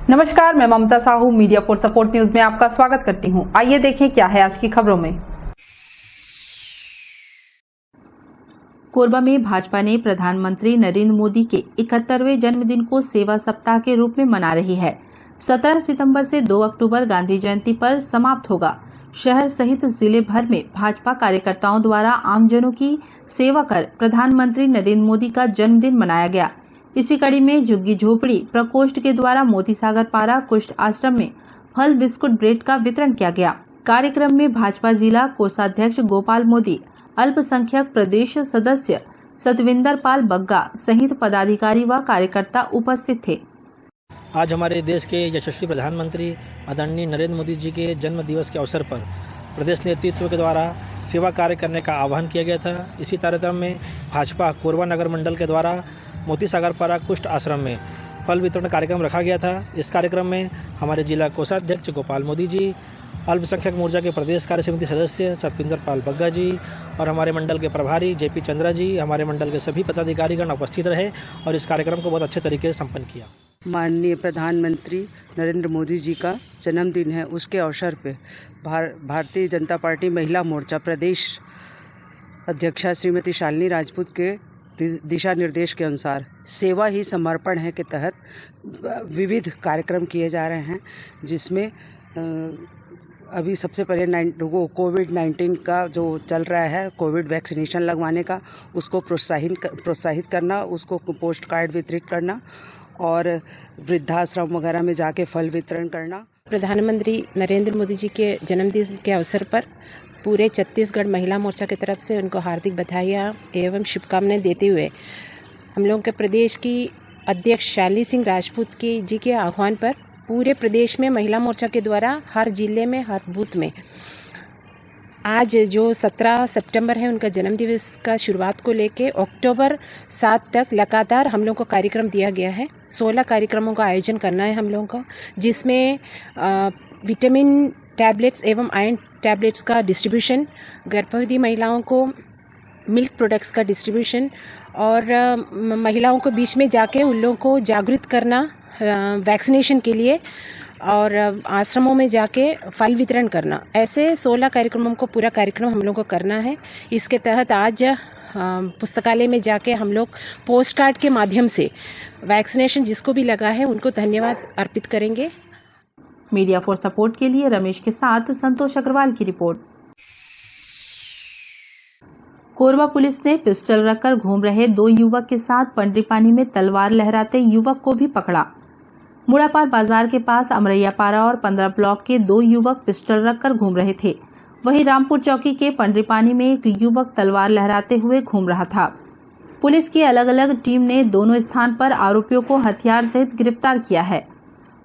नमस्कार, मैं Mamta Sahu media for support news में आपका स्वागत करती हूं। आइए देखें क्या है आज की खबरों में। कोरबा में भाजपा ने प्रधानमंत्री नरेंद्र मोदी के 71वें जन्मदिन को सेवा सप्ताह के रूप में मना रही है। 17 सितंबर से 2 अक्टूबर गांधी जयंती पर समाप्त होगा। शहर सहित जिले भर में भाजपा कार्यकर्ताओं द्वारा आमजनों की सेवा कर प्रधानमंत्री नरेंद्र मोदी का जन्मदिन मनाया गया। इसी कड़ी में झुग्गी झोपड़ी प्रकोष्ठ के द्वारा मोती सागर पारा कुष्ठ आश्रम में फल बिस्कुट ब्रेड का वितरण किया गया। कार्यक्रम में भाजपा जिला कोषाध्यक्ष गोपाल मोदी, अल्पसंख्यक प्रदेश सदस्य सतविंदर पाल बग्गा सहित पदाधिकारी व कार्यकर्ता उपस्थित थे। आज हमारे देश के यशस्वी प्रधानमंत्री आदरणीय नरेंद्र मोदी जी के जन्म दिवस के अवसर पर प्रदेश नेतृत्व के द्वारा सेवा कार्य करने का आह्वान किया गया था। इसी कार्यक्रम में भाजपा कोरबा नगर मंडल के द्वारा मोती सागर पारा कुष्ठ आश्रम में फल वितरण कार्यक्रम रखा गया था। इस कार्यक्रम में हमारे जिला कोषाध्यक्ष गोपाल मोदी जी, अल्पसंख्यक मोर्चा के प्रदेश कार्य समिति सदस्य सतविंदर पाल बग्गा जी और हमारे मंडल के प्रभारी जेपी चंद्रा जी, हमारे मंडल के सभी पदाधिकारीगण उपस्थित रहे और इस कार्यक्रम को बहुत अच्छे तरीके से संपन्न किया। माननीय प्रधानमंत्री नरेंद्र मोदी जी का जन्मदिन है, उसके अवसर पर भारतीय जनता पार्टी महिला मोर्चा प्रदेश अध्यक्षा श्रीमती शालिनी राजपूत के दिशा निर्देश के अनुसार सेवा ही समर्पण है के तहत विविध कार्यक्रम किए जा रहे हैं, जिसमें अभी सबसे पहले कोविड-19 का जो चल रहा है, कोविड वैक्सीनेशन लगवाने का, उसको प्रोत्साहित करना, उसको पोस्ट कार्ड वितरित करना और वृद्धाश्रम वगैरह में जाके फल वितरण करना। प्रधानमंत्री नरेंद्र मोदी जी के जन्मदिन के अवसर पर पूरे छत्तीसगढ़ महिला मोर्चा की तरफ से उनको हार्दिक बधाइयाँ एवं शुभकामनाएं देते हुए हम लोगों के प्रदेश की अध्यक्ष शालिनी सिंह राजपूत जी के आह्वान पर पूरे प्रदेश में महिला मोर्चा के द्वारा हर जिले में, हर बूथ में आज जो 17 सितंबर है उनका जन्मदिवस का शुरुआत को लेके अक्टूबर 7 तक लगातार हम लोगों को कार्यक्रम दिया गया है। 16 कार्यक्रमों का आयोजन करना है हम लोगों को, जिसमें विटामिन टैबलेट्स एवं आयरन टैबलेट्स का डिस्ट्रीब्यूशन, गर्भवती महिलाओं को मिल्क प्रोडक्ट्स का डिस्ट्रीब्यूशन और महिलाओं को बीच में जाके उन लोगों को जागरूक करना वैक्सीनेशन के लिए और आश्रमों में जाके फल वितरण करना। ऐसे 16 कार्यक्रमों को पूरा कार्यक्रम हम लोग को करना है। इसके तहत आज पुस्तकालय में जाके हम लोग पोस्ट कार्ड के माध्यम से वैक्सीनेशन जिसको भी लगा है उनको धन्यवाद अर्पित करेंगे। मीडिया फॉर सपोर्ट के लिए रमेश के साथ संतोष अग्रवाल की रिपोर्ट। कोरबा पुलिस ने पिस्टल रखकर घूम रहे 2 युवक के साथ पंडरीपानी में तलवार लहराते युवक को भी पकड़ा। मुड़ापार बाजार के पास अमरैया पारा और 15 ब्लॉक के 2 युवक पिस्टल रखकर घूम रहे थे। वहीं रामपुर चौकी के पंडरीपानी में एक युवक तलवार लहराते हुए घूम रहा था। पुलिस की अलग अलग टीम ने दोनों स्थान पर आरोपियों को हथियार सहित गिरफ्तार किया है।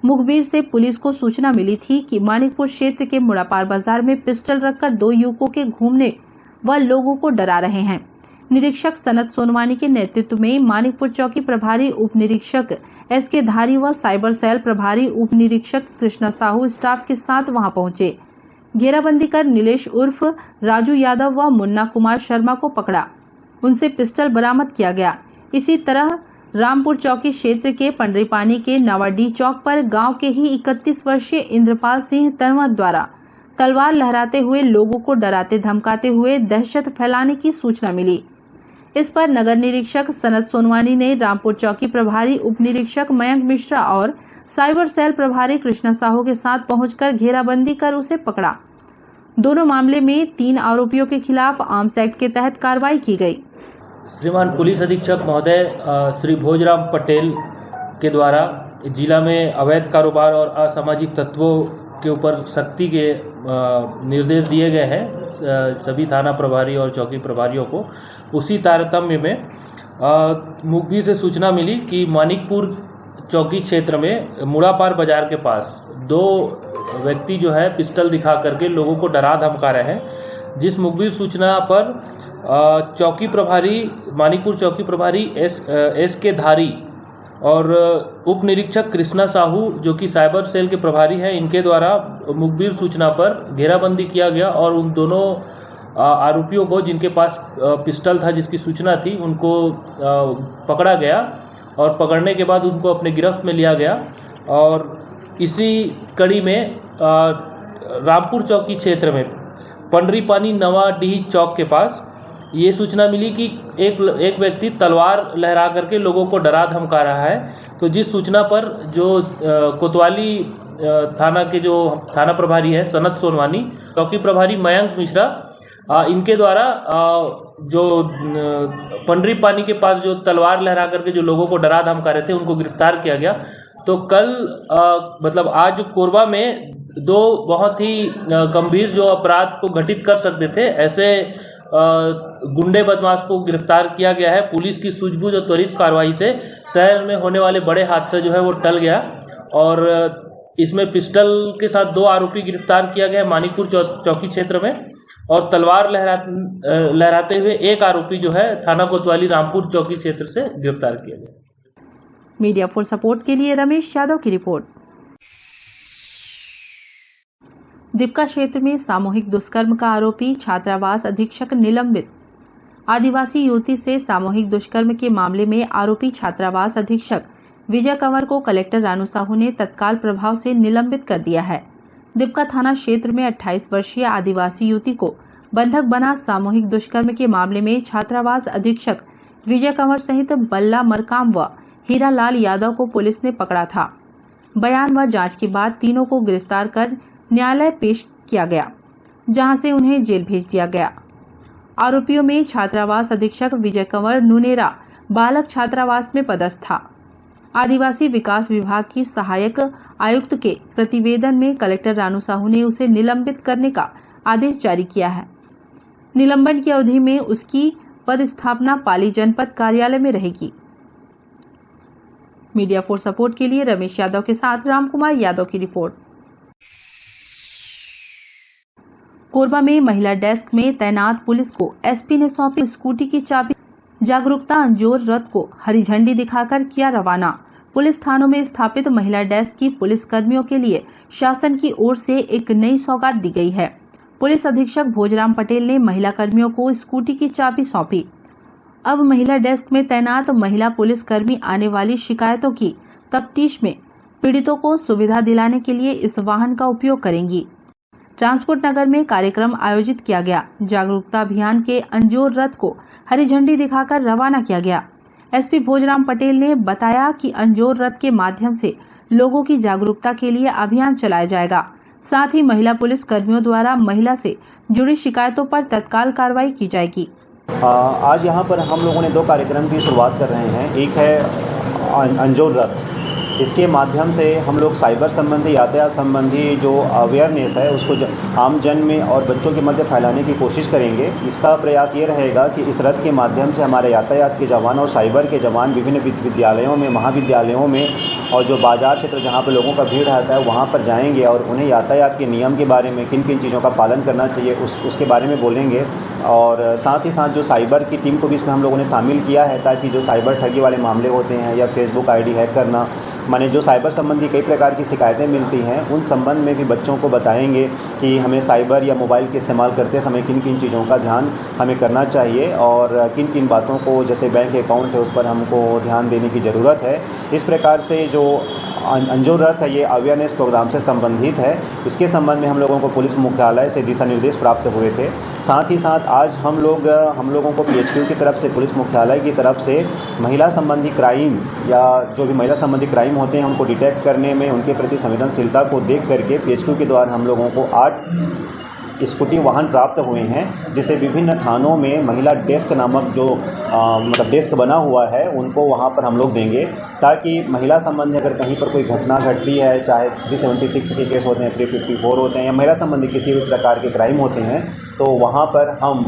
मुखबिर से पुलिस को सूचना मिली थी कि मानिकपुर क्षेत्र के मुड़ापार बाजार में पिस्टल रखकर 2 युवकों के घूमने व लोगों को डरा रहे हैं। निरीक्षक सनत सोनवानी के नेतृत्व में मानिकपुर चौकी प्रभारी उप निरीक्षक एसके धारी व साइबर सेल प्रभारी उप निरीक्षक कृष्णा साहू स्टाफ के साथ वहां पहुंचे। घेराबंदी कर नीलेश उर्फ राजू यादव व मुन्ना कुमार शर्मा को पकड़ा। उनसे पिस्टल बरामद किया गया। इसी तरह रामपुर चौकी क्षेत्र के पंडरीपानी के नवाडी चौक पर गांव के ही 31 वर्षीय इंद्रपाल सिंह तंवर द्वारा तलवार लहराते हुए लोगों को डराते धमकाते हुए दहशत फैलाने की सूचना मिली। इस पर नगर निरीक्षक सनत सोनवानी ने रामपुर चौकी प्रभारी उप निरीक्षक मयंक मिश्रा और साइबर सेल प्रभारी कृष्णा साहू के साथ पहुंचकर घेराबंदी कर उसे पकड़ा। दोनों मामले में 3 आरोपियों के खिलाफ आर्म्स एक्ट के तहत कार्रवाई की गई। श्रीमान पुलिस अधीक्षक महोदय श्री भोजराम पटेल के द्वारा जिला में अवैध कारोबार और असामाजिक तत्वों के ऊपर सख्ती के निर्देश दिए गए हैं सभी थाना प्रभारी और चौकी प्रभारियों को। उसी तारतम्य में मुखबिर से सूचना मिली कि मानिकपुर चौकी क्षेत्र में मुड़ापार बाजार के पास 2 व्यक्ति जो है पिस्टल दिखा करके लोगों को डरा धमका रहे हैं। जिस मुखबिर सूचना पर चौकी प्रभारी मानिकपुर चौकी प्रभारी एस के धारी और उप निरीक्षक कृष्णा साहू जो कि साइबर सेल के प्रभारी हैं, इनके द्वारा मुखबिर सूचना पर घेराबंदी किया गया और उन दोनों आरोपियों को जिनके पास पिस्टल था जिसकी सूचना थी उनको पकड़ा गया और पकड़ने के बाद उनको अपने गिरफ्त में लिया गया और इसी कड़ी में रामपुर चौकी क्षेत्र में पंडरीपानी नवाडीह चौक के पास ये सूचना मिली कि एक व्यक्ति तलवार लहरा करके लोगों को डरा धमका रहा है। तो जिस सूचना पर जो कोतवाली थाना के जो थाना प्रभारी है सनत सोनवानी, चौकी प्रभारी मयंक मिश्रा, इनके द्वारा जो पंडरीपानी के पास जो तलवार लहरा करके जो लोगों को डरा धमका रहे थे उनको गिरफ्तार किया गया। तो कल मतलब आज कोरबा में दो बहुत ही गंभीर जो अपराध को घटित कर सकते थे ऐसे गुंडे बदमाश को गिरफ्तार किया गया है। पुलिस की सूझबूझ और त्वरित कार्रवाई से शहर में होने वाले बड़े हादसे जो है वो टल गया और इसमें पिस्टल के साथ 2 आरोपी गिरफ्तार किया गया मानिकपुर चौकी क्षेत्र में और तलवार लहराते हुए एक आरोपी जो है थाना कोतवाली रामपुर चौकी क्षेत्र से गिरफ्तार किया गया। मीडिया फॉर सपोर्ट के लिए रमेश यादव की रिपोर्ट। दीपका क्षेत्र में सामूहिक दुष्कर्म का आरोपी छात्रावास अधीक्षक निलंबित। आदिवासी युवती से सामूहिक दुष्कर्म के मामले में आरोपी छात्रावास अधीक्षक विजय कंवर को कलेक्टर रानू साहू ने तत्काल प्रभाव से निलंबित कर दिया है। दीपका थाना क्षेत्र में 28 वर्षीय आदिवासी युवती को बंधक बना सामूहिक दुष्कर्म के मामले में छात्रावास अधीक्षक विजय कंवर सहित बल्ला मरकाम व हीरालाल यादव को पुलिस ने पकड़ा था। बयान व जांच के बाद तीनों को गिरफ्तार कर न्यायालय पेश किया गया, जहां से उन्हें जेल भेज दिया गया। आरोपियों में छात्रावास अधीक्षक विजय कंवर नुनेरा बालक छात्रावास में पदस्थ था। आदिवासी विकास विभाग की सहायक आयुक्त के प्रतिवेदन में कलेक्टर रानू साहू ने उसे निलंबित करने का आदेश जारी किया है। निलंबन की अवधि में उसकी पदस्थापना पाली जनपद कार्यालय में रहेगी। मीडिया फॉर सपोर्ट के लिए रमेश यादव के साथ रामकुमार यादव की रिपोर्ट। कोरबा में महिला डेस्क में तैनात पुलिस को एसपी ने सौंपी स्कूटी की चाबी। जागरूकता अंजोर रथ को हरी झंडी दिखाकर किया रवाना। पुलिस थानों में स्थापित महिला डेस्क की पुलिस कर्मियों के लिए शासन की ओर से एक नई सौगात दी गई है। पुलिस अधीक्षक भोजराम पटेल ने महिला कर्मियों को स्कूटी की चाबी सौंपी। अब महिला डेस्क में तैनात महिला पुलिस कर्मी आने वाली शिकायतों की तफ्तीश में पीड़ितों को सुविधा दिलाने के लिए इस वाहन का उपयोग करेंगी। ट्रांसपोर्ट नगर में कार्यक्रम आयोजित किया गया। जागरूकता अभियान के अंजोर रथ को हरी झंडी दिखाकर रवाना किया गया। एसपी भोजराम पटेल ने बताया कि अंजोर रथ के माध्यम से लोगों की जागरूकता के लिए अभियान चलाया जाएगा। साथ ही महिला पुलिस कर्मियों द्वारा महिला से जुड़ी शिकायतों पर तत्काल कार्रवाई की जाएगी। आज यहाँ पर हम लोगों ने 2 कार्यक्रम की शुरुआत कर रहे हैं। एक है अंजोर रथ, इसके माध्यम से हम लोग साइबर संबंधी, यातायात संबंधी जो अवेयरनेस है उसको आम जन में और बच्चों के मध्य फैलाने की कोशिश करेंगे। इसका प्रयास ये रहेगा कि इस रथ के माध्यम से हमारे यातायात के जवान और साइबर के जवान विभिन्न विद्यालयों में, महाविद्यालयों में और जो बाजार क्षेत्र जहाँ पर लोगों का भीड़ रहता है वहाँ पर जाएंगे और उन्हें यातायात के नियम के बारे में, किन किन चीज़ों का पालन करना चाहिए उसके बारे में बोलेंगे। और साथ ही साथ जो साइबर की टीम को भी इसमें हम लोगों ने शामिल किया है, ताकि जो साइबर ठगी वाले मामले होते हैं या फेसबुक आईडी हैक करना, माने जो साइबर संबंधी कई प्रकार की शिकायतें मिलती हैं, उन संबंध में भी बच्चों को बताएंगे कि हमें साइबर या मोबाइल के इस्तेमाल करते समय किन किन चीज़ों का ध्यान हमें करना चाहिए और किन किन बातों को, जैसे बैंक अकाउंट है, उस पर हमको ध्यान देने की ज़रूरत है। इस प्रकार से जो अंजोर रथ है ये अवेयरनेस प्रोग्राम से संबंधित है। इसके संबंध में हम लोगों को पुलिस मुख्यालय से दिशा निर्देश प्राप्त हुए थे। साथ ही साथ आज हम लोगों को PHQ की तरफ से, पुलिस मुख्यालय की तरफ से महिला संबंधी क्राइम या जो भी महिला संबंधी क्राइम होते हैं उनको डिटेक्ट करने में, उनके प्रति संवेदनशीलता को देख करके PHQ के द्वारा हम लोगों को 8 स्कूटी वाहन प्राप्त हुए हैं, जिसे विभिन्न थानों में महिला डेस्क नामक जो मतलब डेस्क बना हुआ है उनको वहां पर हम लोग देंगे, ताकि महिला संबंधी अगर कहीं पर कोई घटना घटती है, चाहे 376 के केस होते हैं, 354 होते हैं या महिला संबंधी किसी भी प्रकार के क्राइम होते हैं, तो वहाँ पर हम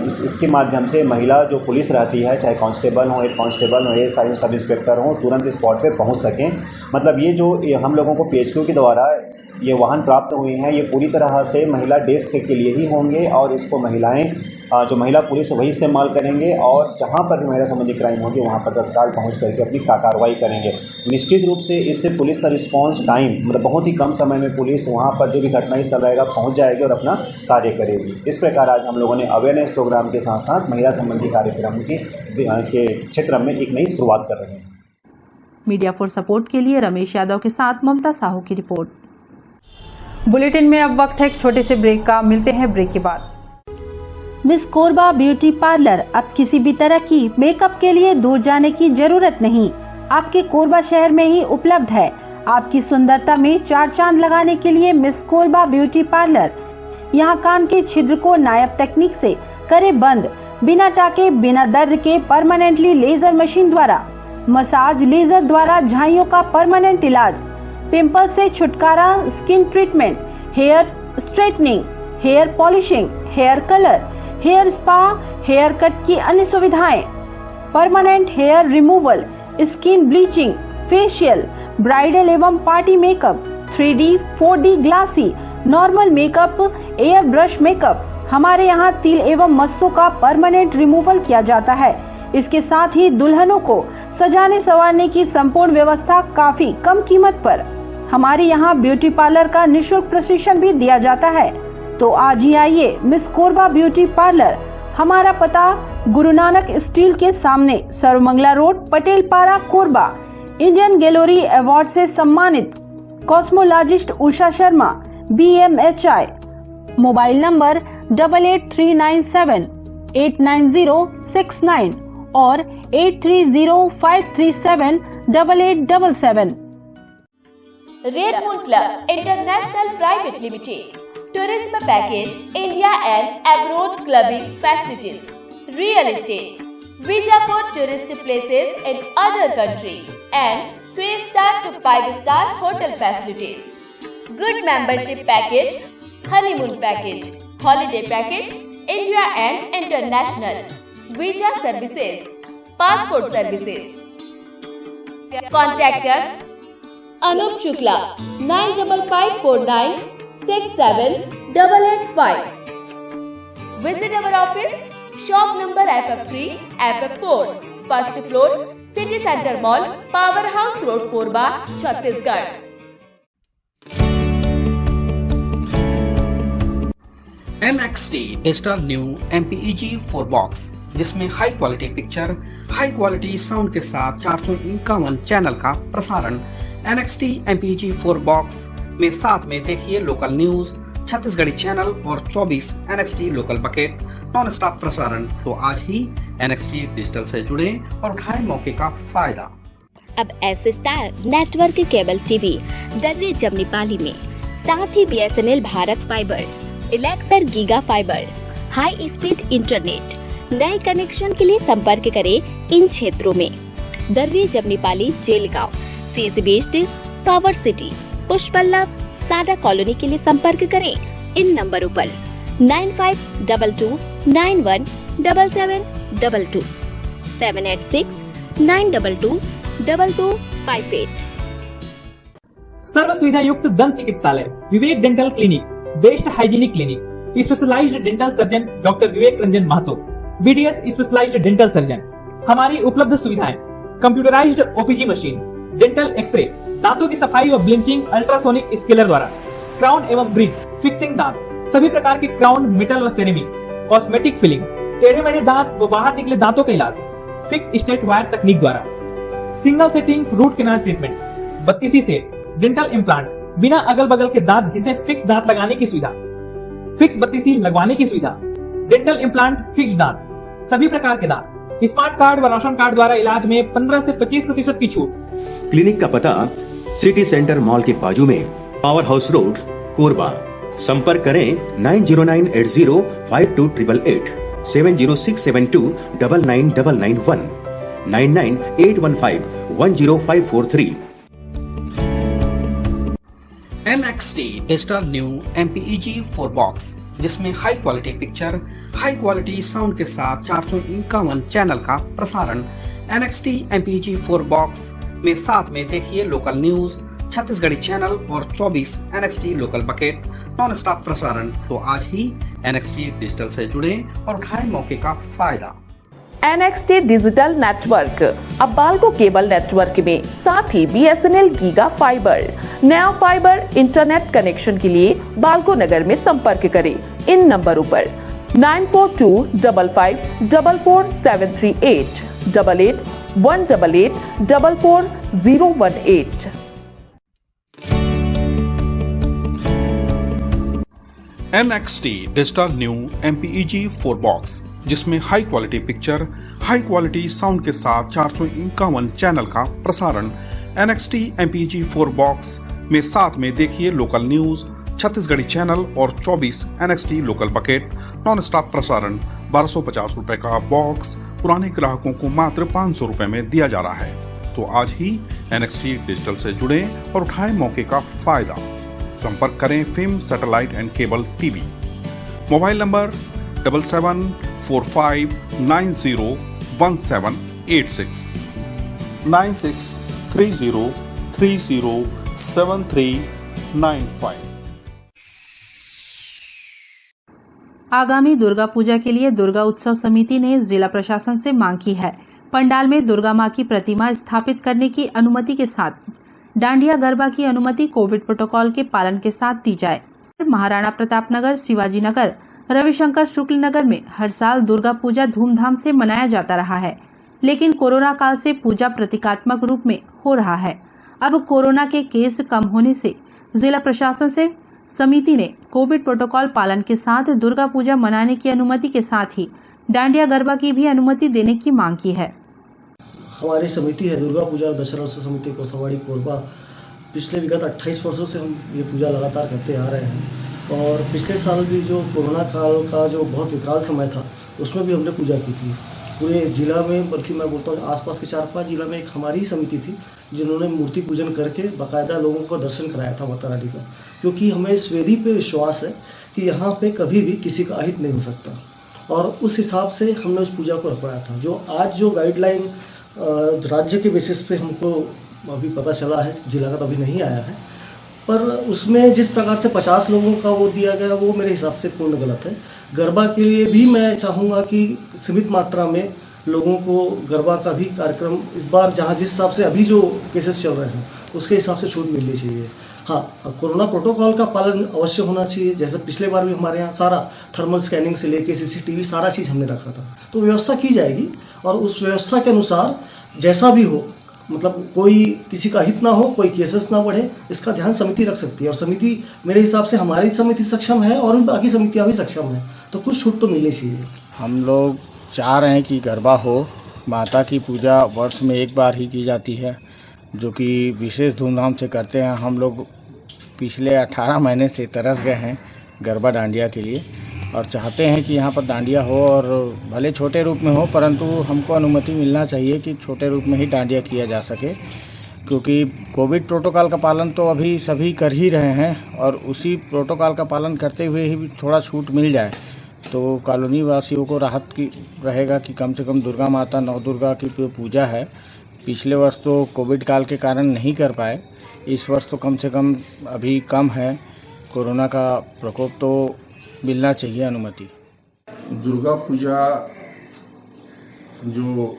इसके माध्यम से महिला जो पुलिस रहती है, चाहे कांस्टेबल हो, हेड कांस्टेबल हो, ASI सब इंस्पेक्टर हो, तुरंत स्पॉट पे पहुँच सकें। मतलब ये जो हम लोगों को PHQ के द्वारा ये वाहन प्राप्त हुए हैं, ये पूरी तरह से महिला डेस्क के लिए ही होंगे और इसको महिलाएं, जो महिला पुलिस वही इस्तेमाल करेंगे और जहां पर भी महिला संबंधी क्राइम होगी वहां पर तत्काल पहुंच करके अपनी कार्रवाई करेंगे। निश्चित रूप से इससे पुलिस का रिस्पांस टाइम, मतलब बहुत ही कम समय में पुलिस वहां पर जो भी घटनास्थल रहेगा पहुंच जाएगी और अपना कार्य करेगी। इस प्रकार आज हम लोगों ने अवेयरनेस प्रोग्राम के साथ साथ महिला संबंधी कार्यक्रम के क्षेत्र में एक नई शुरुआत कर रहे हैं। मीडिया फॉर सपोर्ट के लिए रमेश यादव के साथ ममता साहू की रिपोर्ट। बुलेटिन में अब वक्त है एक छोटे से ब्रेक का, मिलते हैं ब्रेक के बाद। मिस कोरबा ब्यूटी पार्लर, अब किसी भी तरह की मेकअप के लिए दूर जाने की जरूरत नहीं, आपके कोरबा शहर में ही उपलब्ध है। आपकी सुंदरता में चार चांद लगाने के लिए मिस कोरबा ब्यूटी पार्लर। यहाँ कान के छिद्र को नायाब तकनीक से करे बंद, बिना टाके बिना दर्द के परमानेंटली लेजर मशीन द्वारा, मसाज लेजर द्वारा झाइयों का परमानेंट इलाज, पिंपल से छुटकारा, skin treatment, hair straightening, hair polishing, hair colour, hair spa, hair cut की अन्य सुविधाएं, permanent hair removal, skin bleaching, facial, bridal एवं party makeup, 3D, 4D glassy, normal makeup, air brush makeup. हमारे यहाँ तिल एवं मस्सों का परमानेंट रिमूवल किया जाता है। इसके साथ ही दुल्हनों को सजाने संवारने की संपूर्ण व्यवस्था काफी कम कीमत पर। हमारे यहाँ ब्यूटी पार्लर का निःशुल्क प्रशिक्षण भी दिया जाता है। तो आज ही आइए मिस कोरबा ब्यूटी पार्लर। हमारा पता गुरु नानक स्टील के सामने, सर्वमंगला रोड, पटेल पारा, कोरबा। इंडियन गैलरी अवार्ड से सम्मानित cosmetologist Usha Sharma, BMHI। Mobile number 8839789069 और 8305378877। Red moon club international private limited, tourism package, India and abroad clubbing facilities, real estate, visa for tourist places in other country and 3-star to 5-star hotel facilities, good membership package, honeymoon package, holiday package, India and international, visa services, passport services. Contact us Anup Shukla 9554967885. Visit our office, shop number FF3, FF4, first floor, City Center Mall, Powerhouse Road, Korba, Chhattisgarh. NXT digital new MPEG 4 box, जिसमें high quality picture, high quality sound के साथ 451 channel का प्रसारण। NXT MPEG 4 box में साथ में देखिए local news, Chhattisgarhi channel और 24 NXT local bucket non stop प्रसारण। तो आज ही NXT डिजिटल से जुड़े और उठाएं मौके का फायदा। अब S star network cable TV Darri Jamnipali में, साथ ही BSNL भारत फाइबर, इलेक्सर giga fiber, high speed internet. नए कनेक्शन के लिए संपर्क करें इन क्षेत्रों में: Darri Jamnipali, Jelgaon, CSB west, power city, Pushpallav, Sada colony के लिए संपर्क करें इन नंबरों पर 9522917722, 786-922-2258। सर्व सुविधा युक्त दंत चिकित्सालय Vivek dental clinic, best hygienic clinic, specialised dental surgeon doctor Vivek Ranjan Mahto, BDS specialised dental surgeon. हमारी उपलब्ध सुविधाएं: computerised OPG machine, dental x-ray, दांतों की सफाई व ब्लीचिंग अल्ट्रासोनिक स्केलर द्वारा, क्राउन एवं ब्रिज, फिक्सिंग दांत, सभी प्रकार के क्राउन, मेटल व सेरेमिक, कॉस्मेटिक फिलिंग, टेढ़े मेढ़े दांत व बाहर निकले दांतों का इलाज फिक्स स्टेट वायर तकनीक द्वारा, single sitting root canal treatment, 32 set, dental implant, बिना अगल बगल के दांत घिसे फिक्स दांत लगाने की सुविधा, फिक्स 32 लगवाने की सुविधा, डेंटल इम्प्लांट, फिक्स दांत, सभी प्रकार के दांत, स्मार्ट कार्ड व राशन कार्ड द्वारा इलाज में 15 से 25% की छूट। क्लिनिक का पता सिटी सेंटर मॉल के बाजू में, पावर हाउस रोड, कोरबा। संपर्क करें 9098052888, 7067299991, 9981510543। NXT digital new MPEG 4 box, जिसमें high quality picture, high quality sound के साथ 451 चैनल का प्रसारण। NXT MPEG 4 बॉक्स में साथ में देखिए लोकल न्यूज, छत्तीसगढ़ी चैनल और 24 NXT local bucket non stop प्रसारण। तो आज ही NXT डिजिटल से जुड़े और उठाएं मौके का फायदा। NXT डिजिटल नेटवर्क अब बाल्को केबल नेटवर्क में, साथ ही BSNL गीगा फाइबर। नया फाइबर इंटरनेट कनेक्शन के लिए बाल्को नगर में संपर्क करें इन नंबरों पर 9425544738, 188444018। NXT digital new MPEG 4 box, जिसमें high quality picture, high quality sound के साथ 451 चैनल का प्रसारण। NXT MPEG 4 बॉक्स में साथ में देखिए लोकल न्यूज, छत्तीसगढ़ी चैनल और 24 NXT local bucket non stop प्रसारण। 1250 रुपए का बॉक्स पुराने ग्राहकों को मात्र 500 रुपए में दिया जा रहा है। तो आज ही NXT डिजिटल से जुड़ें और उठाएं मौके का फायदा। संपर्क करें film satellite and cable TV. Mobile number 7745901786 9630307395। आगामी दुर्गा पूजा के लिए दुर्गा उत्सव समिति ने जिला प्रशासन से मांग की है। पंडाल में दुर्गा मां की प्रतिमा स्थापित करने की अनुमति के साथ डांडिया गरबा की अनुमति कोविड प्रोटोकॉल के पालन के साथ दी जाए। महाराणा प्रताप नगर, शिवाजी नगर, रविशंकर शुक्ल नगर में हर साल दुर्गा पूजा धूमधाम से मनाया जाता रहा है, लेकिन कोरोना काल से पूजा प्रतीकात्मक रूप में हो रहा है। अब कोरोना के केस कम होने से जिला प्रशासन से समिति ने कोविड प्रोटोकॉल पालन के साथ दुर्गा पूजा मनाने की अनुमति के साथ ही डांडिया गरबा की भी अनुमति देने की मांग की है। हमारी समिति है दुर्गा पूजा और दशहरा उत्सव समिति कोसावाड़ी कोरबा। पिछले विगत 28 वर्षों से हम ये पूजा लगातार करते आ रहे हैं और पिछले साल भी जो कोरोना काल का जो बहुत विकराल समय था उसमें भी हमने पूजा की थी पूरे जिला में, बल्कि मैं बोलता हूँ आसपास के 4-5 जिला में एक हमारी ही समिति थी जिन्होंने मूर्ति पूजन करके बाकायदा लोगों को दर्शन कराया था माता रानी का, क्योंकि हमें इस वेदी पे विश्वास है कि यहाँ पे कभी भी किसी का अहित नहीं हो सकता और उस हिसाब से हमने उस पूजा को रखवाया था। जो आज जो गाइडलाइन राज्य के बेसिस पे हमको अभी पता चला है, जिला का तो अभी नहीं आया है, पर उसमें जिस प्रकार से 50 लोगों का वो दिया गया वो मेरे हिसाब से पूर्ण गलत है। गरबा के लिए भी मैं चाहूँगा कि सीमित मात्रा में लोगों को गरबा का भी कार्यक्रम इस बार जहाँ जिस हिसाब से अभी जो केसेस चल रहे हैं उसके हिसाब से छूट मिलनी चाहिए। हाँ, कोरोना प्रोटोकॉल का पालन अवश्य होना चाहिए। जैसे पिछले बार भी हमारे यहाँ सारा थर्मल स्कैनिंग से लेके CCTV सारा चीज़ हमने रखा था, तो व्यवस्था की जाएगी और उस व्यवस्था के अनुसार जैसा भी हो, मतलब कोई किसी का हित ना हो, कोई केसेस ना बढ़े, इसका ध्यान समिति रख सकती है और समिति मेरे हिसाब से हमारी समिति सक्षम है और बाकी समितियाँ भी सक्षम हैं, तो कुछ छूट तो मिलनी चाहिए। हम लोग चाह रहे हैं कि गरबा हो। माता की पूजा वर्ष में एक बार ही की जाती है, जो कि विशेष धूमधाम से करते हैं। हम लोग पिछले 18 महीने से तरस गए हैं गरबा डांडिया के लिए और चाहते हैं कि यहाँ पर डांडिया हो और भले छोटे रूप में हो, परंतु हमको अनुमति मिलना चाहिए कि छोटे रूप में ही डांडिया किया जा सके, क्योंकि कोविड प्रोटोकॉल का पालन तो अभी सभी कर ही रहे हैं और उसी प्रोटोकॉल का पालन करते हुए ही थोड़ा छूट मिल जाए तो कॉलोनी वासियों को राहत की रहेगा कि कम से कम दुर्गा माता नवदुर्गा की जो पूजा है, पिछले वर्ष तो कोविड काल के कारण नहीं कर पाए, इस वर्ष तो कम से कम अभी कम है कोरोना का प्रकोप, तो मिलना चाहिए अनुमति। दुर्गा पूजा जो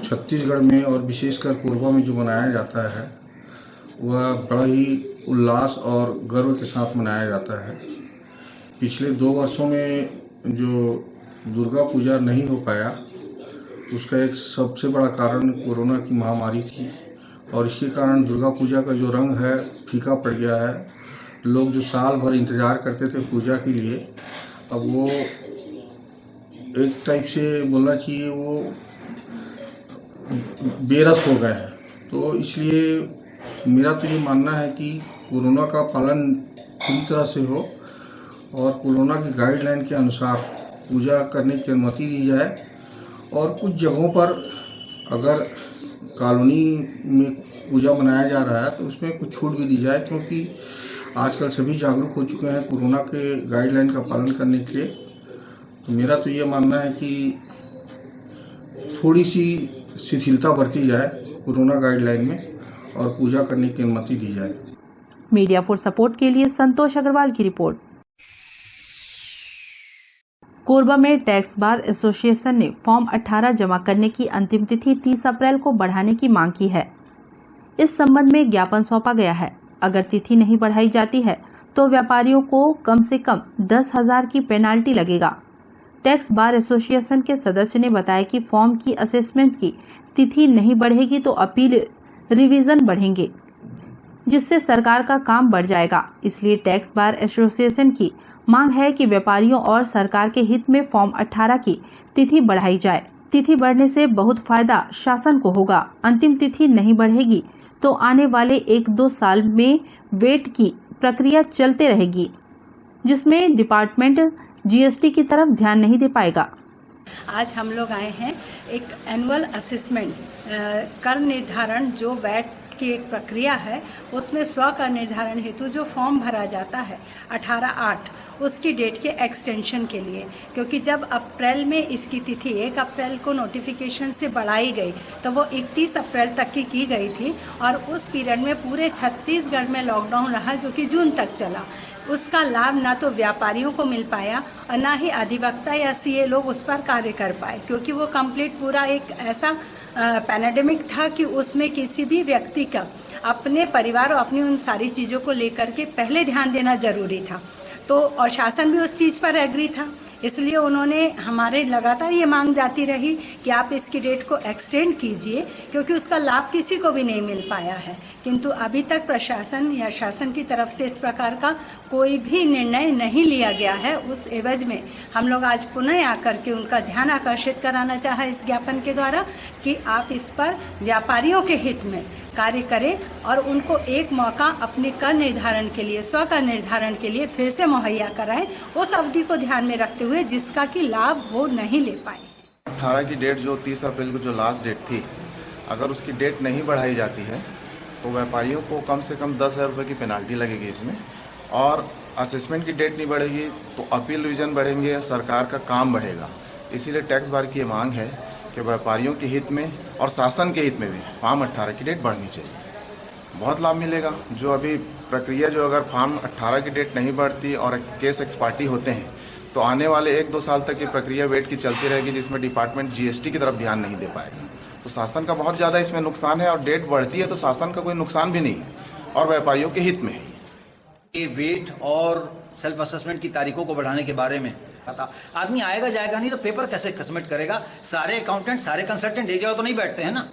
छत्तीसगढ़ में और विशेषकर कोरबा में जो मनाया जाता है वह बड़ा ही उल्लास और गर्व के साथ मनाया जाता है। पिछले 2 वर्षों में जो दुर्गा पूजा नहीं हो पाया उसका एक सबसे बड़ा कारण कोरोना की महामारी थी और इसके कारण दुर्गा पूजा का जो रंग है फीका पड़ गया है। लोग जो साल भर इंतज़ार करते थे पूजा के लिए, अब वो एक टाइप से बोलना चाहिए वो बेरस हो गए हैं। तो इसलिए मेरा तो ये मानना है कि कोरोना का पालन पूरी तरह से हो और कोरोना की गाइडलाइन के अनुसार पूजा करने की अनुमति दी जाए और कुछ जगहों पर अगर कॉलोनी में पूजा मनाया जा रहा है तो उसमें कुछ छूट भी दी जाए, क्योंकि आजकल सभी जागरूक हो चुके हैं कोरोना के गाइडलाइन का पालन करने के लिए। तो मेरा तो ये मानना है कि थोड़ी सी शिथिलता बरती जाए कोरोना गाइडलाइन में और पूजा करने की अनुमति दी जाए। मीडिया फॉर सपोर्ट के लिए संतोष अग्रवाल की रिपोर्ट। कोरबा में टैक्स बार एसोसिएशन ने फॉर्म 18 जमा करने की अंतिम तिथि 30 अप्रैल को बढ़ाने की मांग की है। इस संबंध में ज्ञापन सौंपा गया है। अगर तिथि नहीं बढ़ाई जाती है तो व्यापारियों को कम से कम 10,000 की पेनाल्टी लगेगा। टैक्स बार एसोसिएशन के सदस्य ने बताया कि फॉर्म की असेसमेंट की तिथि नहीं बढ़ेगी तो अपील रिवीजन बढ़ेंगे, जिससे सरकार का काम बढ़ जाएगा। इसलिए टैक्स बार एसोसिएशन की मांग है कि व्यापारियों और सरकार के हित में फॉर्म 18 की तिथि बढ़ाई जाए। तिथि बढ़ने से बहुत फायदा शासन को होगा। अंतिम तिथि नहीं बढ़ेगी तो आने वाले 1-2 साल में वेट की प्रक्रिया चलते रहेगी, जिसमें डिपार्टमेंट जीएसटी की तरफ ध्यान नहीं दे पाएगा। आज हम लोग आए हैं एक एनुअल असेसमेंट कर निर्धारण जो वैट की एक प्रक्रिया है, उसमें स्व कर निर्धारण हेतु जो फॉर्म भरा जाता है 18/8 उसकी डेट के एक्सटेंशन के लिए, क्योंकि जब अप्रैल में इसकी तिथि 1 अप्रैल को नोटिफिकेशन से बढ़ाई गई तो वो 31 अप्रैल तक की गई थी और उस पीरियड में पूरे छत्तीसगढ़ में लॉकडाउन रहा जो कि जून तक चला। उसका लाभ ना तो व्यापारियों को मिल पाया और ना ही अधिवक्ता या सीए लोग उस पर कार्य कर पाए, क्योंकि वो कंप्लीट पूरा एक ऐसा पैंडेमिक था कि उसमें किसी भी व्यक्ति का अपने परिवार और अपनी उन सारी चीज़ों को लेकर के पहले ध्यान देना जरूरी था। तो और शासन भी उस चीज़ पर एग्री था, इसलिए उन्होंने हमारे लगातार ये मांग जाती रही कि आप इसकी डेट को एक्सटेंड कीजिए, क्योंकि उसका लाभ किसी को भी नहीं मिल पाया है। किंतु अभी तक प्रशासन या शासन की तरफ से इस प्रकार का कोई भी निर्णय नहीं लिया गया है। उस एवज में हम लोग आज पुनः आकर के उनका ध्यान आकर्षित कराना चाहा इस ज्ञापन के द्वारा कि आप इस पर व्यापारियों के हित में कार्य करें और उनको एक मौका अपने कर निर्धारण के लिए, स्व कर निर्धारण के लिए फिर से मुहैया कराएं, उस अवधि को ध्यान में रखते हुए जिसका कि लाभ वो नहीं ले पाए। 18 की डेट जो 30 अप्रैल को जो लास्ट डेट थी, अगर उसकी डेट नहीं बढ़ाई जाती है तो व्यापारियों को कम से कम 10,000 रुपये की पेनाल्टी लगेगी इसमें, और असेसमेंट की डेट नहीं बढ़ेगी तो अपील रिवीजन बढ़ेंगे, सरकार का काम बढ़ेगा। इसीलिए टैक्स बार की ये मांग है कि व्यापारियों के हित में और शासन के हित में भी फॉर्म 18 की डेट बढ़नी चाहिए। बहुत लाभ मिलेगा। जो अभी प्रक्रिया जो अगर फॉर्म 18 की डेट नहीं बढ़ती और केस एक्सपार्टी होते हैं तो आने वाले 1-2 साल तक ये प्रक्रिया वेट की चलती रहेगी, जिसमें डिपार्टमेंट जीएसटी की तरफ ध्यान नहीं दे पाएगा। तो शासन का बहुत ज़्यादा इसमें नुकसान है, और डेट बढ़ती है तो शासन का कोई नुकसान भी नहीं है और व्यापारियों के हित में है। ये वेट और सेल्फ असेसमेंट की तारीखों को बढ़ाने के बारे में आदमी आएगा जाएगा नहीं तो पेपर कैसे सबमिट करेगा। सारे अकाउंटेंट सारे कंसल्टेंट एक जगह तो नहीं बैठते हैं ना।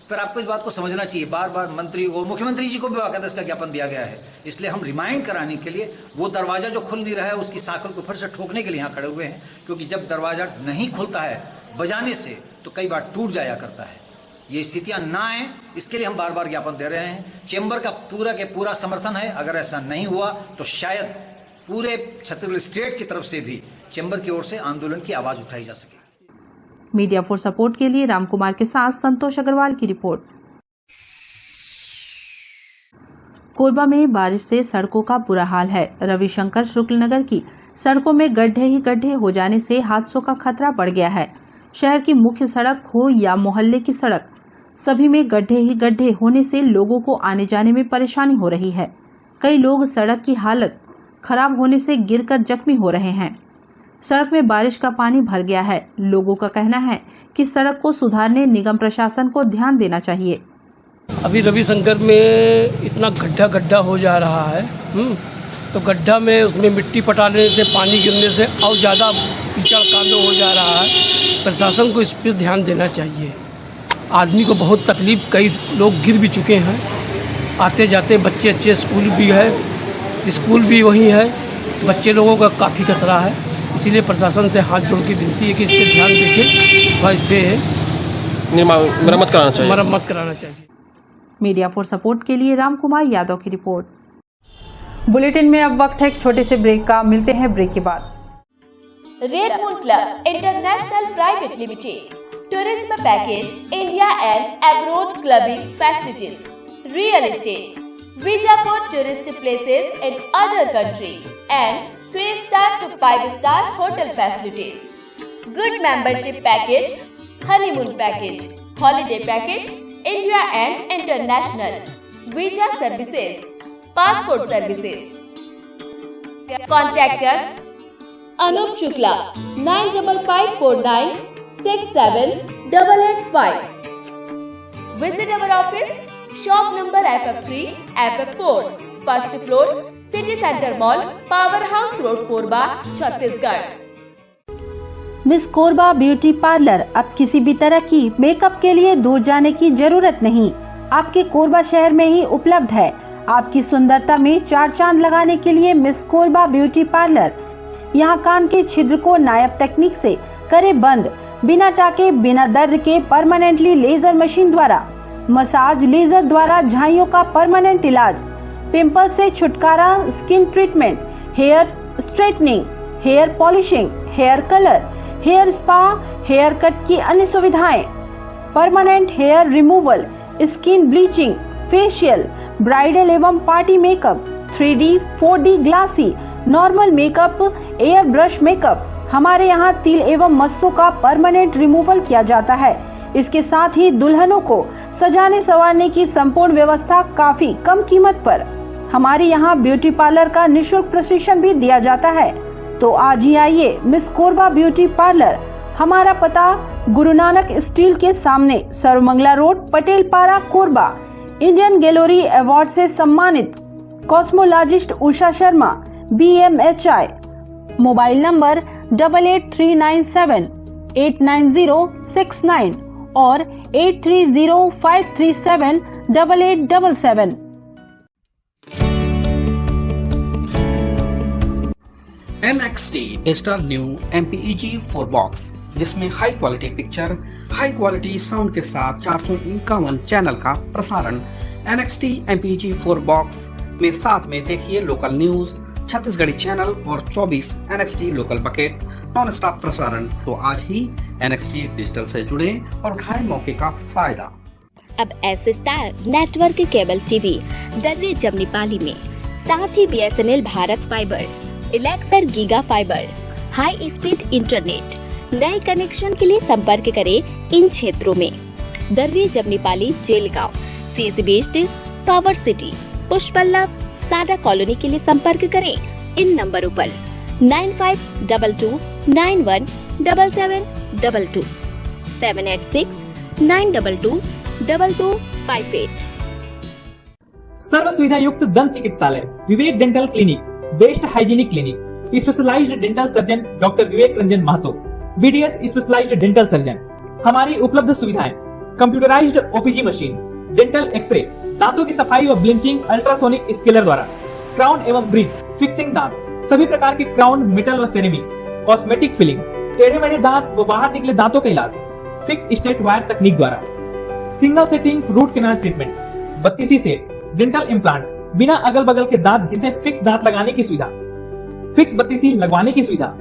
फिर आपको इस बात को समझना चाहिए। बार बार मंत्री और मुख्यमंत्री जी को भी बाकायदा इसका ज्ञापन दिया गया है। इसलिए हम रिमाइंड कराने के लिए वो दरवाजा जो खुल नहीं रहा है उसकी साकल को फिर से ठोकने के लिए यहाँ खड़े हुए हैं, क्योंकि जब दरवाजा नहीं खुलता है बजाने से तो कई बार टूट जाया करता है। ये स्थितियां ना आए इसके लिए हम बार बार ज्ञापन दे रहे हैं। चेंबर का पूरा के पूरा समर्थन है। अगर ऐसा नहीं हुआ तो शायद पूरे छत्तीसगढ़ स्टेट की तरफ से भी चेंबर की ओर से आंदोलन की आवाज उठाई जा सके। मीडिया फॉर सपोर्ट के लिए रामकुमार के साथ संतोष अग्रवाल की रिपोर्ट। कोरबा में बारिश से सड़कों का बुरा हाल है। रविशंकर शुक्ल नगर की सड़कों में गड्ढे ही गड्ढे हो जाने से हादसों का खतरा बढ़ गया है। शहर की मुख्य सड़क हो या मोहल्ले की सड़क, सभी में गड्ढे ही गड्ढे होने से लोगों को आने जाने में परेशानी हो रही है। कई लोग सड़क की हालत खराब होने से गिरकर जख्मी हो रहे हैं। सड़क में बारिश का पानी भर गया है। लोगों का कहना है कि सड़क को सुधारने निगम प्रशासन को ध्यान देना चाहिए। अभी रविशंकर में इतना गड्ढा गड्ढा हो जा रहा है, तो गड्ढा में उसमें मिट्टी पटाने से, पानी गिरने से और ज़्यादा कीचड़ कांदो हो जा रहा है। प्रशासन को इस पर ध्यान देना चाहिए। आदमी को बहुत तकलीफ, कई लोग गिर भी चुके हैं। आते जाते बच्चे अच्छे, स्कूल भी है, स्कूल भी वहीं है, बच्चे लोगों का काफ़ी खतरा है। इसीलिए प्रशासन से हाथ जोड़ के विनती है कि इस पर ध्यान देके इस पे मरम्मत कराना चाहिए। मीडिया फॉर सपोर्ट के लिए रामकुमार यादव की रिपोर्ट। बुलेटिन में अब वक्त है एक छोटे से ब्रेक का। मिलते हैं ब्रेक के बाद। Red moon club international private limited, tourism package, India and abroad clubbing facilities, real estate, visa for tourist places in other country, and 3-star to 5-star hotel facilities. Good membership package, honeymoon package, holiday package, India and international, visa services, passport services. Contact us Anup Shukla 95549 67885. Visit our office, shop number FF3, FF4, first floor, City Center Mall, Power House Road, Korba, Chhattisgarh. Miss Korba beauty parlour. अब किसी भी तरह की makeup के लिए दूर जाने की जरूरत नहीं, आपके कोरबा शहर में ही उपलब्ध है। आपकी सुंदरता में चार चांद लगाने के लिए मिस कोरबा ब्यूटी पार्लर। यहाँ कान के छिद्र को नायाब तकनीक से करे बंद, बिना टाके बिना दर्द के परमानेंटली लेजर मशीन द्वारा, मसाज लेजर द्वारा झाइयों का परमानेंट इलाज, पिंपल से छुटकारा, skin treatment, hair straightening, hair polishing, hair colour, hair spa, hair cut की अन्य सुविधाएं, permanent hair removal, skin bleaching, facial, bridal एवं party makeup, 3D, 4D glassy, normal makeup, air brush makeup. हमारे यहाँ तिल एवं मस्सों का परमानेंट रिमूवल किया जाता है। इसके साथ ही दुल्हनों को सजाने संवारने की संपूर्ण व्यवस्था काफी कम कीमत पर। हमारे यहाँ ब्यूटी पार्लर का निःशुल्क प्रशिक्षण भी दिया जाता है। तो आज ही आइए मिस कोरबा ब्यूटी पार्लर। हमारा पता गुरु नानक स्टील के सामने, सर्वमंगला रोड, पटेल पारा, कोरबा। इंडियन गैलरी अवार्ड से सम्मानित cosmetologist Usha Sharma, BMHI। Mobile number 8839789069 और 8305378877। NXT digital new MPEG 4 box, जिसमें high quality picture, high quality sound के साथ 451 चैनल का प्रसारण। NXT MPEG 4 बॉक्स में साथ में देखिए लोकल न्यूज, छत्तीसगढ़ी चैनल और 24 NXT local bucket non stop प्रसारण। तो आज ही NXT डिजिटल से जुड़े और उठाएं मौके का फायदा। अब S star network cable TV दर्रे जमनी पाली में, साथ ही BSNL भारत फाइबर, इलेक्सर giga fiber, high speed internet. नए कनेक्शन के लिए संपर्क करें इन क्षेत्रों में: दर्रे जमनी पाली, जेलगांव, CSE बेस्ड, पावर सिटी, पुष्पल्लव, सादा कॉलोनी के लिए संपर्क करें इन नंबरों पर 9522917722, 786-922-2258। सर्व सुविधा युक्त दंत चिकित्सालय Vivek dental clinic, best hygienic clinic, specialised dental surgeon doctor Vivek Ranjan Mahto, BDS specialised dental surgeon. हमारी उपलब्ध सुविधाएं: computerised OPG machine, dental x-ray, दांतों की सफाई व ब्लीचिंग अल्ट्रासोनिक स्केलर द्वारा, क्राउन एवं ब्रिज, फिक्सिंग दांत, सभी प्रकार के क्राउन, मेटल व सेरेमिक, कॉस्मेटिक फिलिंग, टेढ़े मेढ़े दांत व बाहर निकले दांतों का इलाज फिक्स स्टेट वायर तकनीक द्वारा, single sitting root canal treatment, 32 set, dental implant, बिना अगल बगल के दांत घिसे फिक्स दांत लगाने की सुविधा, फिक्स 32 लगवाने की सुविधा,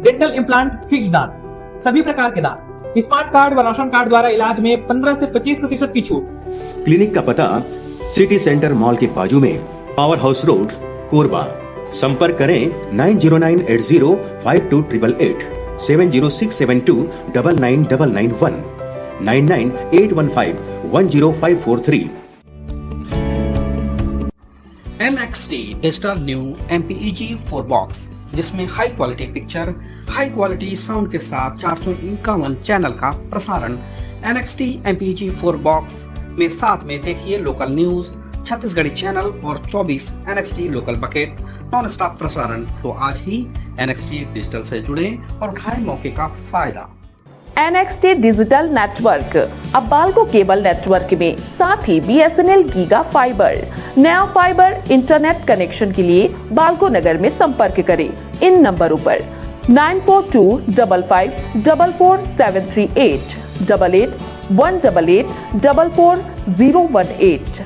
डेंटल इम्प्लांट, फिक्स दांत, सभी प्रकार के दांत, स्मार्ट कार्ड व राशन कार्ड द्वारा इलाज में 15 से 25% की छूट। क्लिनिक का पता सिटी सेंटर मॉल के बाजू में, पावर हाउस रोड, कोरबा। संपर्क करें 9098052888, 70672999991, 9981510543। NXT digital new MPEG 4 box, जिसमें high quality picture, high quality sound के साथ 451 चैनल का प्रसारण। NXT MPEG 4 बॉक्स में साथ में देखिए लोकल न्यूज, छत्तीसगढ़ी चैनल और 24 NXT local bucket non stop प्रसारण। तो आज ही NXT डिजिटल से जुड़े और उठाएं मौके का फायदा। NXT डिजिटल नेटवर्क अब बाल्को केबल नेटवर्क में, साथ ही BSNL गीगा फाइबर। नया फाइबर इंटरनेट कनेक्शन के लिए बाल्को नगर में संपर्क करें इन नंबरों पर 9425544738, 8818844018।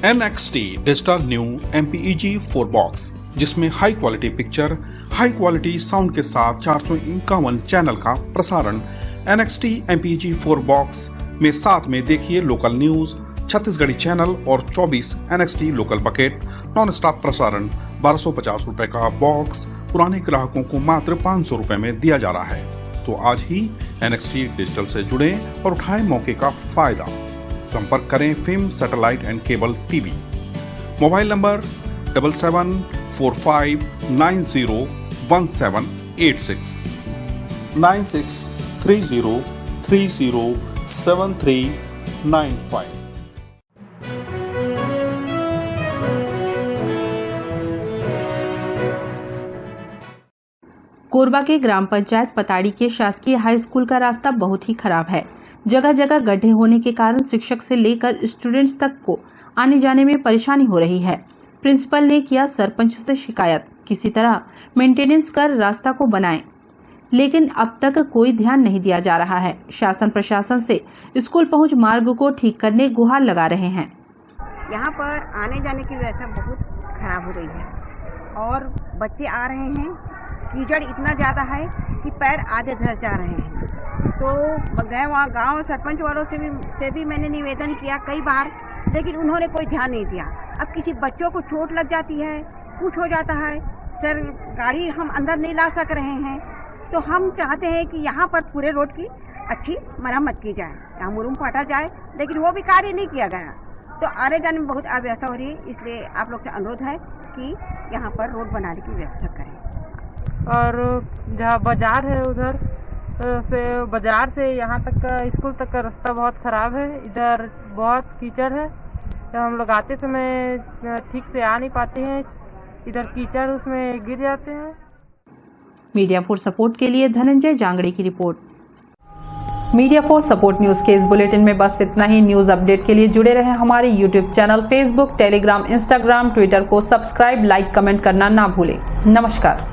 NXT digital new MPEG 4 box, जिसमें high quality picture, high quality sound के साथ 451 चैनल का प्रसारण। NXT MPEG 4 बॉक्स में साथ में देखिए लोकल न्यूज, छत्तीसगढ़ी चैनल और 24 NXT local bucket non stop प्रसारण। 1250 रुपए का बॉक्स पुराने ग्राहकों को मात्र 500 रुपए में दिया जा रहा है। तो आज ही NXT डिजिटल से जुड़े और उठाएं मौके का फायदा। संपर्क करें film satellite and cable TV. Mobile number 7745901786, 9630307395। Korba के ग्राम पंचायत पताड़ी के शासकीय हाई स्कूल का रास्ता बहुत ही खराब है। जगह जगह गड्ढे होने के कारण शिक्षक से लेकर स्टूडेंट्स तक को आने जाने में परेशानी हो रही है। प्रिंसिपल ने किया सरपंच से शिकायत, किसी तरह मेंटेनेंस कर रास्ता को बनाएं, लेकिन अब तक कोई ध्यान नहीं दिया जा रहा है। शासन प्रशासन से स्कूल पहुंच मार्ग को ठीक करने गुहार लगा रहे हैं। यहाँ पर आने जाने की व्यवस्था बहुत खराब हो गई है और बच्चे आ रहे हैं, कीचड़ इतना ज़्यादा है कि पैर आधे धंस जा रहे हैं। तो गए वहाँ गाँव सरपंच वालों से भी मैंने निवेदन किया कई बार, लेकिन उन्होंने कोई ध्यान नहीं दिया। अब किसी बच्चों को चोट लग जाती है, कुछ हो जाता है, सर गाड़ी हम अंदर नहीं ला सक रहे हैं। तो हम चाहते हैं कि यहाँ पर पूरे रोड की अच्छी मरम्मत की जाए, यहाँ मुरुम पाटा जाए, लेकिन वो भी कार्य नहीं किया गया। तो आने जाने में बहुत अव्यवस्था हो रही है, इसलिए आप लोग से अनुरोध है कि यहाँ पर रोड बनाने की व्यवस्था करें। और जहाँ बाजार है उधर से बाजार से यहाँ तक का स्कूल तक का रास्ता बहुत ख़राब है। इधर बहुत कीचड़ है, जब हम लोग आते समय ठीक से आ नहीं पाते हैं, इधर कीचड़ उसमें गिर जाते हैं। मीडिया फॉर सपोर्ट के लिए धनंजय जांगड़े की report. Media for support news के इस बुलेटिन में बस इतना ही। न्यूज अपडेट के लिए जुड़े रहें हमारे YouTube channel, Facebook, Telegram, Instagram, Twitter को सब्सक्राइब, लाइक, कमेंट करना ना भूलें। नमस्कार।